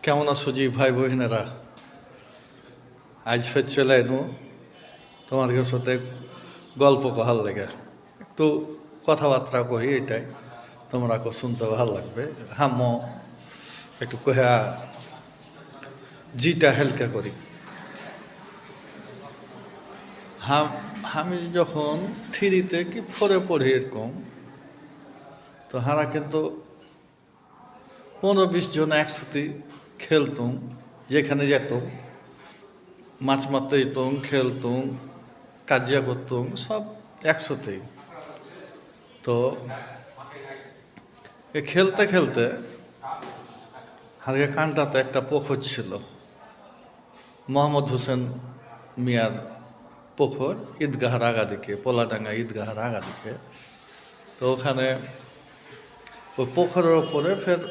কেমন আছো জি ভাই বোনেরা? আজ ফের চলে এনো তোমার সাথে গল্প কহার লেগে। একটু কথাবার্তা কহি, এটাই তোমরা শুনতে ভালো লাগবে। হাম একটু কহা জিটা হেলকা করি। আমি যখন থ্রিতে কি ফোরে পড়ি এরকম, তো হারা কিন্তু 15-20 জন একসাথে খেলতুম। যেখানে যেতাম মাছ মারতে যেতাম, খেলতুম, কাজিয়া করতুম, সব একসাথেই। তো খেলতে খেলতে হালকা কানটাতে একটা পুকুর ছিল, মোহাম্মদ হোসেন মিয়ার পুকুর, ঈদগাহার আগা দিকে, পোলাডাঙ্গা ঈদগাহার আগা দিকে। তো ওখানে ওই পুকুরের ওপরে ফের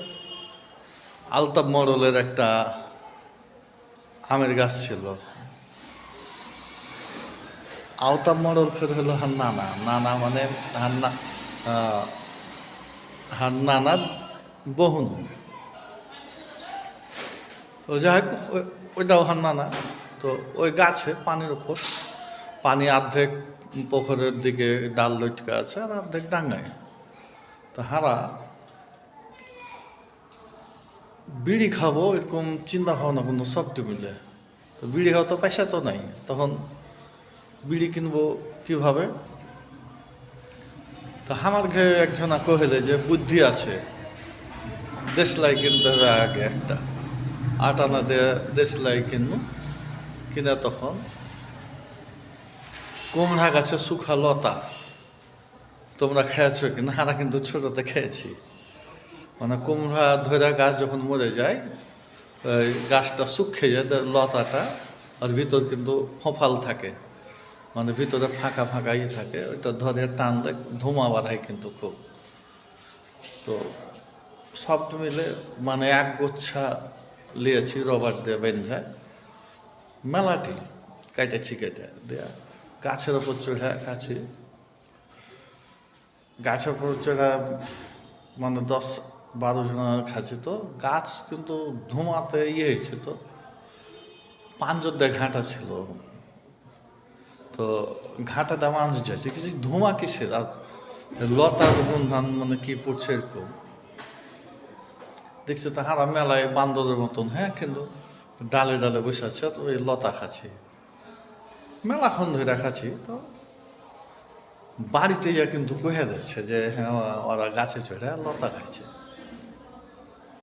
আলতাব মডেলের একটা আমের গাছ ছিল। আলতাব মডেল ফের হলো হার নানা, নানা মানে হার নানার বহুন। তো যাই হোক, ওইটাও হার নানা। তো ওই গাছে পানির ওপর, পানি অর্ধেক পুকুরের দিকে ডাল লটকা আছে আর অর্ধেক ডাঙ্গায়। তো হারা বিড়ি খাবো এরকম চিন্তা ভাবনা কোনো শক্তি মিলে। তো বিড়ি খাওয়া তো পয়সা তো নাই, তখন বিড়ি কিনবো কিভাবে? তো আমার ঘরে একজনা কহিলে যে বুদ্ধি আছে, দেশলাই কিনতে হবে আগে একটা, আটানা দেশলাই কিনবো। কিনে তখন কুমড়া গাছে শুখা লতা, তোমরা খেয়েছো কিনা? হারা কিন্তু ছোটতে খেয়েছি। মানে কুমড়া ধরা গাছ যখন মরে যায়, ওই গাছটা শুকিয়ে যায়, লতাটা, আর ভিতর কিন্তু ফফাল থাকে, মানে ভিতরে ফাঁকা ফাঁকা থাকে, ওইটা ধরে টান দেয়, ধোঁয়া বাড়ায় কিন্তু খুব। তো সব মিলে মানে এক গোচ্ছা লিয়েছি রবার দিয়ে বেঁধে, মেলাটি কেটেছি, কেটে দেয়া গাছের ওপর চড়া খাচ্ছি। গাছের ওপর চড়া মানে 10-12 জন খাচ্ছি। তো গাছ কিন্তু ধোঁয়াতে হয়েছে, তো পাঞ্জর দিয়ে ঘাঁটা ছিল। তো ঘাঁটাটা মানুষ যাচ্ছে কিছু ধোঁয়া কিসের, আর লতার বন্ধান মানে কি পড়ছে এরকম দেখছো। তো হারা মেলায় বান্দরের মতন, হ্যাঁ, কিন্তু ডালে ডালে বসে আছে, তো ওই লতা খাচ্ছি, মেলাক্ষণ ধরে খাচ্ছি। তো বাড়িতে যা কিন্তু কহে যাচ্ছে যে হ্যাঁ, ওরা গাছে চড়ে লতা খাইছে।